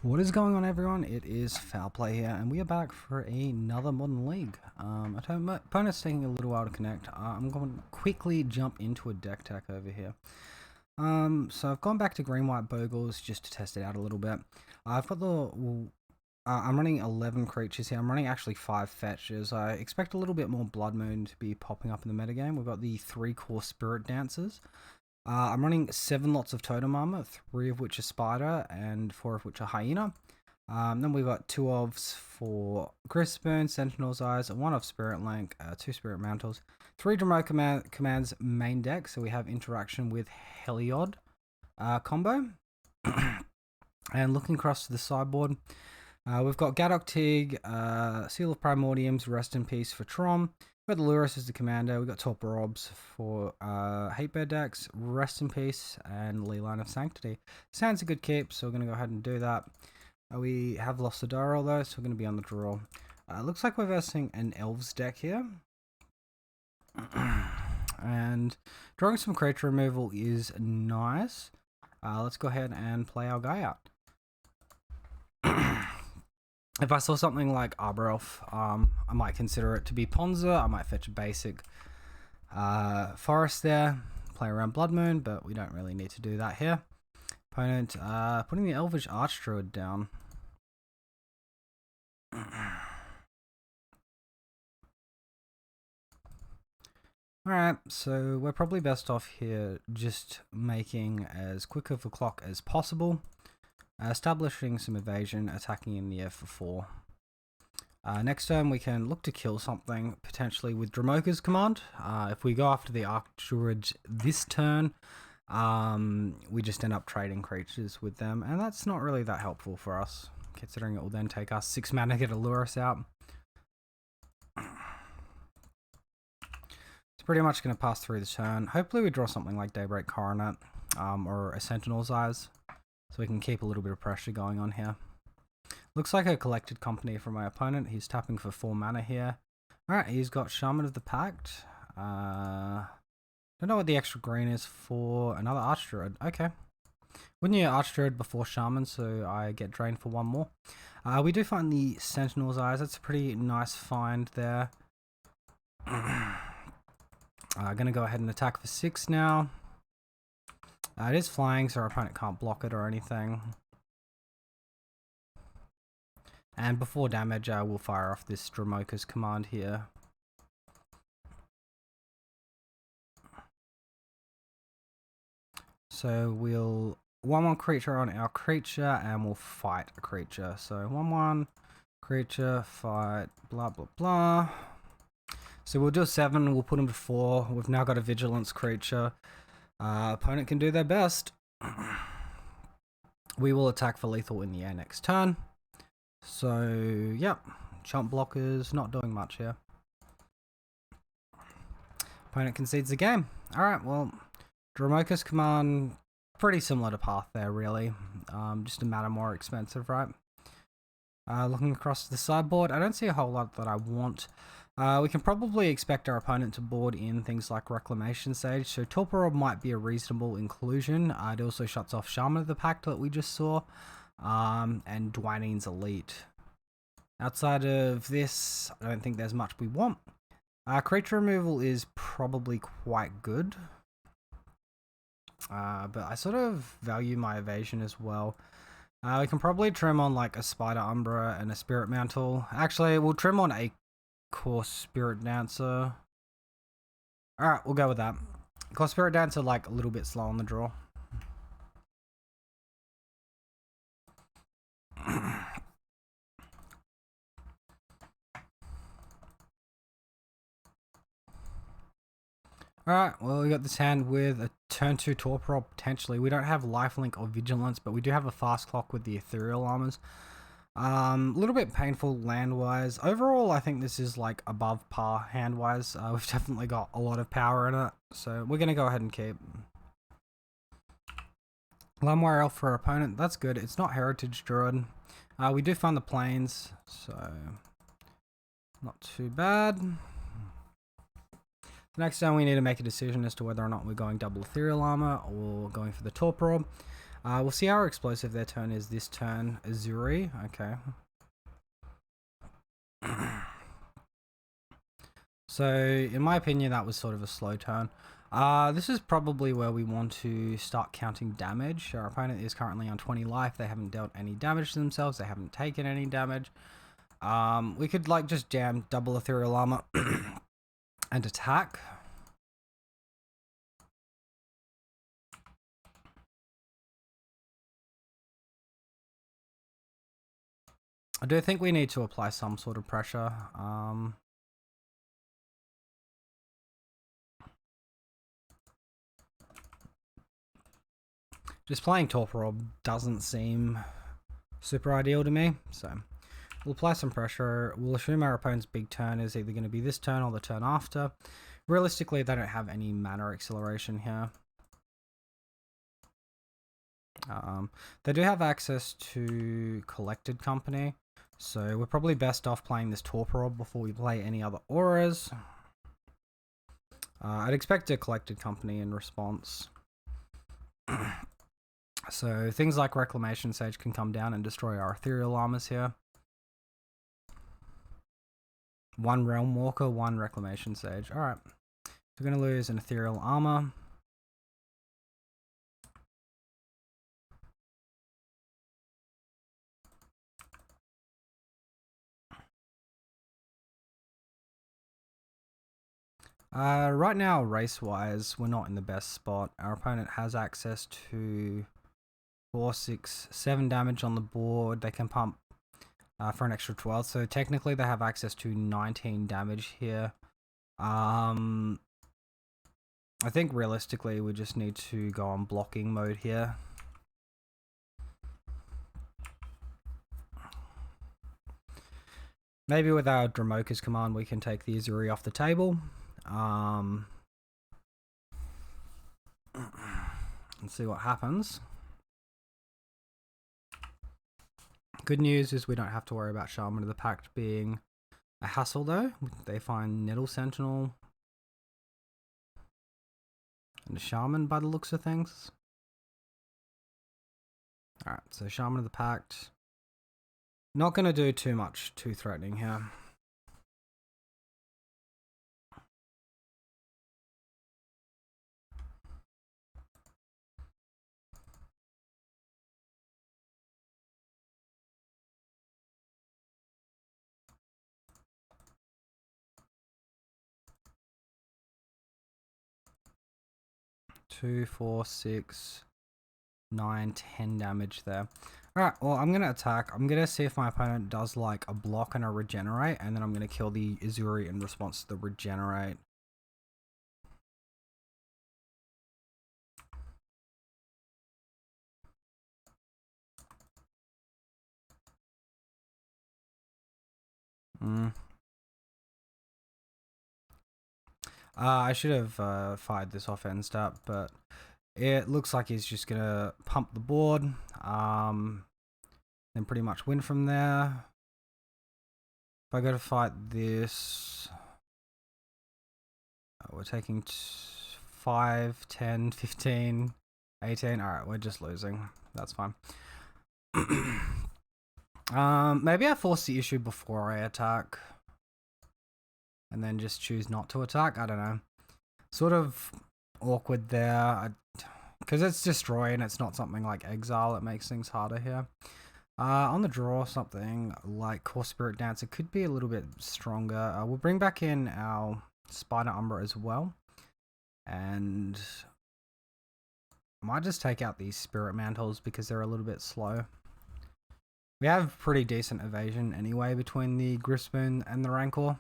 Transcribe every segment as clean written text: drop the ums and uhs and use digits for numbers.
What is going on, everyone? It is Foul Play here, and we are back for another Modern League. My opponent's taking a little while to connect. I'm going to quickly jump into a deck tech over here. So I've gone back to green-white Bogles just to test it out a little bit. I've got I'm running 11 creatures here. I'm running actually 5 fetches. I expect a little bit more Blood Moon to be popping up in the metagame. We've got the 3 core Spirit Dancers. I'm running 7 lots of Totem Armor, 3 of which are Spider and 4 of which are Hyena. Then we've got 2 Elves for Crispin, Sentinel's Eyes, 1 of Spirit Link, 2 Spirit Mantles, 3 Dramo Commands main deck, so we have interaction with Heliod combo. And looking across to the sideboard, we've got Gadok Tig, Seal of Primordiums, Rest in Peace for Trom. We've got the Lurus as the commander. We've got Top Robs for Hate Bear decks, Rest in Peace, and Leyline of Sanctity. Sounds a good keep, so we're going to go ahead and do that. We have lost the die roll though, so we're going to be on the draw. Looks like we're versing an Elves deck here. And drawing some creature removal is nice. Let's go ahead and play our guy out. If I saw something like Arbor Elf, I might consider it to be Ponza. I might fetch a basic forest there, play around Blood Moon, but we don't really need to do that here. Opponent putting the Elvish Archdruid down. Alright, so we're probably best off here just making as quick of a clock as possible. Establishing some evasion, attacking in the air for 4. Next turn we can look to kill something, potentially with Dramoka's command. If we go after the Archdruid this turn, we just end up trading creatures with them, and that's not really that helpful for us, considering it will then take us 6 mana to get a Lurus out. It's pretty much going to pass through the turn. Hopefully we draw something like Daybreak Coronet, or a Sentinel's Eyes, so we can keep a little bit of pressure going on here. Looks like a Collected Company from my opponent. He's tapping for 4 mana here. Alright, he's got Shaman of the Pact. Don't know what the extra green is for. Another Archdruid. Okay. Wouldn't you Archdruid before Shaman, so I get drained for 1 more. We do find the Sentinel's Eyes. That's a pretty nice find there. Gonna go ahead and attack for 6 now. It is flying, so our opponent can't block it or anything. And before damage, we'll fire off this Dramoka's command here. So we'll 1/1 creature on our creature, and we'll fight a creature. So 1/1 creature, fight, blah blah blah. So we'll do a 7, we'll put him to 4. We've now got a Vigilance creature. Opponent can do their best. We will attack for lethal in the air next turn. So, yep, chump blockers, not doing much here. Opponent concedes the game. Alright, well, Dramoka's command, pretty similar to Path there, really. Just a matter more expensive, right? Looking across the sideboard, I don't see a whole lot that I want. We can probably expect our opponent to board in things like Reclamation Sage, so Torporob might be a reasonable inclusion. It also shuts off Shaman of the Pact that we just saw, and Dwayne's Elite. Outside of this, I don't think there's much we want. Creature removal is probably quite good, but I sort of value my evasion as well. We can probably trim on like a Spider Umbra and a Spirit Mantle. Actually, we'll trim on a core Spirit Dancer. Alright, we'll go with that. Core Spirit Dancer, like, a little bit slow on the draw. Alright, well, we got this hand with a turn 2 Torpor potentially. We don't have Lifelink or Vigilance, but we do have a fast clock with the Ethereal Armors. A little bit painful land-wise. Overall, I think this is like above par hand-wise. We've definitely got a lot of power in it, so we're going to go ahead and keep. Lumwire Elf for our opponent, that's good. It's not Heritage Druid. We do find the Plains, so not too bad. Next time we need to make a decision as to whether or not we're going double Ethereal Armor or going for the Torpor. We'll see how explosive their turn is this turn. Azuri, okay. So, in my opinion, that was sort of a slow turn. This is probably where we want to start counting damage. Our opponent is currently on 20 life. They haven't dealt any damage to themselves. They haven't taken any damage. We could like just jam double ethereal armor and attack. I do think we need to apply some sort of pressure. Just playing Torporob doesn't seem super ideal to me, so we'll apply some pressure. We'll assume our opponent's big turn is either going to be this turn or the turn after. Realistically, they don't have any mana acceleration here. They do have access to Collected Company, so we're probably best off playing this Torporob before we play any other auras. I'd expect a Collected Company in response. So things like Reclamation Sage can come down and destroy our ethereal armors here. One Realm Walker, one Reclamation Sage. Alright. We're going to lose an ethereal armor. Right now, race-wise, we're not in the best spot. Our opponent has access to 4, 6, 7 damage on the board. They can pump for an extra 12, so technically they have access to 19 damage here. I think realistically we just need to go on blocking mode here. Maybe with our Dramoka's command we can take the Azuri off the table. And see what happens. Good news is we don't have to worry about Shaman of the Pact being a hassle though. They find Nettle Sentinel and a Shaman by the looks of things. Alright, so Shaman of the Pact. Not going to do too much too threatening here. Two, 4, 6, 9, 10 damage there. Alright, well, I'm going to attack. I'm going to see if my opponent does like a block and a regenerate, and then I'm going to kill the Azuri in response to the regenerate. I should have fired this off-end step, but it looks like he's just going to pump the board, then pretty much win from there. If I go to fight this, we're taking 5, 10, 15, 18. Alright, we're just losing. That's fine. Maybe I force the issue before I attack. And then just choose not to attack. I don't know. Sort of awkward there. Because it's destroy and it's not something like exile. It makes things harder here. On the draw, something like Core Spirit Dancer could be a little bit stronger. We'll bring back in our Spider Umbra as well. And I might just take out these Spirit Mantles because they're a little bit slow. We have pretty decent evasion anyway between the Grispoon and the Rancor.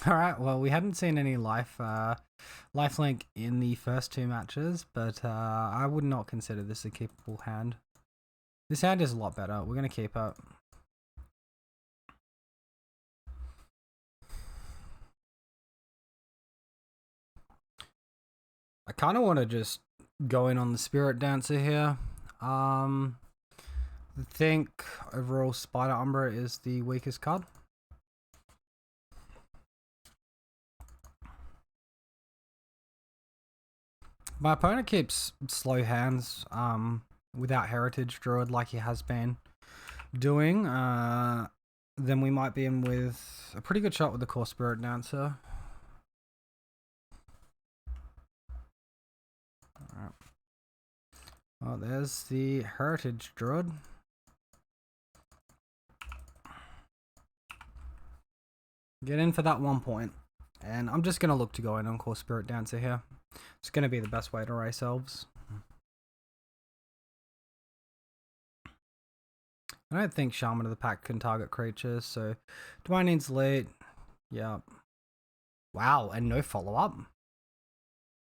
Alright, well, we hadn't seen any lifelink in the first 2 matches, but I would not consider this a keepable hand. This hand is a lot better. We're going to keep it. I kind of want to just go in on the Spirit Dancer here. I think overall Spider Umbra is the weakest card. My opponent keeps slow hands without Heritage Druid like he has been doing. Then we might be in with a pretty good shot with the Core Spirit Dancer. Alright. Oh, there's the Heritage Druid. Get in for that 1 point. And I'm just going to look to go in on Core Spirit Dancer here. It's going to be the best way to race Elves. I don't think Shaman of the Pack can target creatures, so Dwayne needs lead. Yeah. Wow, and no follow-up.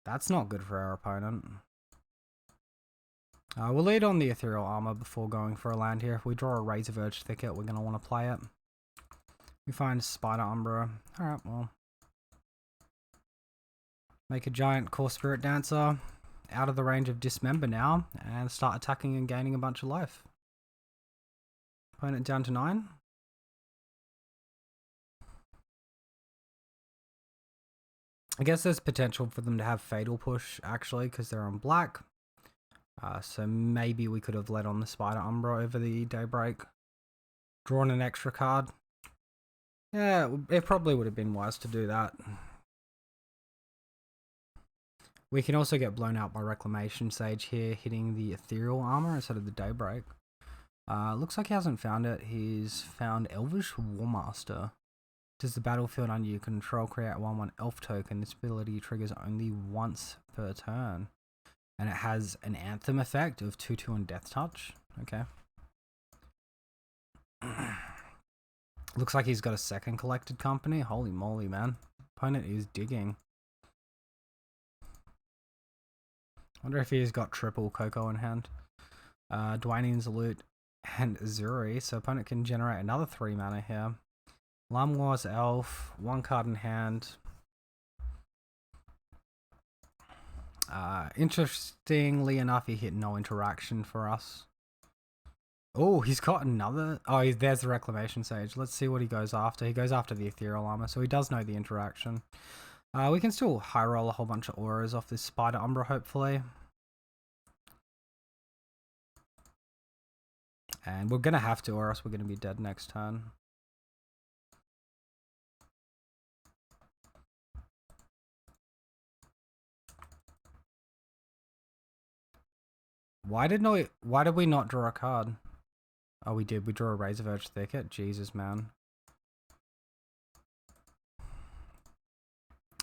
That's not good for our opponent. We'll lead on the Ethereal Armor before going for a land here. If we draw a Razor Verge Thicket, we're going to want to play it. We find Spider Umbra. Alright, well. Make a giant Core Spirit Dancer out of the range of Dismember now, and start attacking and gaining a bunch of life. Opponent down to 9. I guess there's potential for them to have Fatal Push, actually, because they're on black. So maybe we could have led on the Spider Umbra over the Daybreak. Drawn an extra card. Yeah, it probably would have been wise to do that. We can also get blown out by Reclamation Sage here, hitting the Ethereal Armor instead of the Daybreak. Looks like he hasn't found it. He's found Elvish Warmaster. Does the battlefield under your control create a 1/1 elf token? This ability triggers only once per turn. And it has an Anthem effect of 2/2 and Death Touch. Okay. Looks like he's got a second Collected Company. Holy moly, man. Opponent is digging. Wonder if he's got triple Coco in hand. Dwayne's Loot and Azuri. So opponent can generate another 3 mana here. Lamwar's Elf, 1 card in hand. Interestingly enough, he hit no interaction for us. Oh, he's got another. Oh, there's the Reclamation Sage. Let's see what he goes after. He goes after the Ethereal Armor, so he does know the interaction. We can still high roll a whole bunch of auras off this Spider Umbra, hopefully. And we're going to have to, or else we're going to be dead next turn. Why did we not draw a card? Oh, we did. We drew a Razor Verge Thicket. Jesus, man.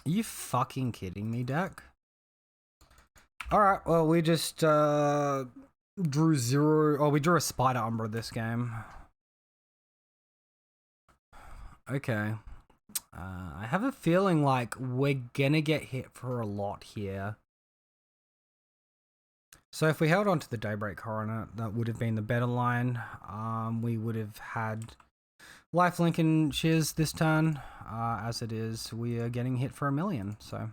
Are you fucking kidding me, deck? Alright, well, we just drew 0. Oh, we drew a Spider Umbra this game. Okay. I have a feeling like we're gonna get hit for a lot here. So if we held on to the Daybreak Coroner, that would have been the better line. We would have had lifelink and Shiz this turn. As it is, we are getting hit for 1 million. So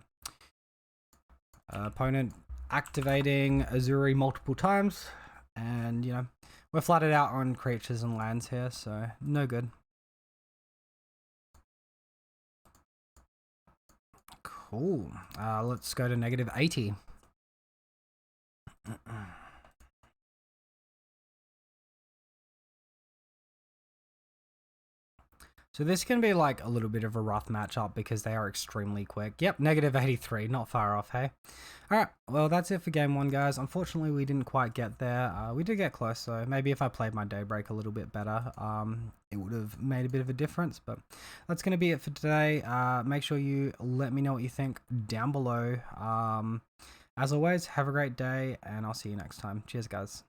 opponent activating Azuri multiple times, and you know we're flatted out on creatures and lands here, so no good. Cool. Let's go to -80. So this can be like a little bit of a rough matchup because they are extremely quick. Yep, -83, not far off, hey? Alright, well that's it for game 1, guys. Unfortunately, we didn't quite get there. We did get close, so maybe if I played my Daybreak a little bit better, it would have made a bit of a difference. But that's going to be it for today. Make sure you let me know what you think down below. As always, have a great day, and I'll see you next time. Cheers, guys.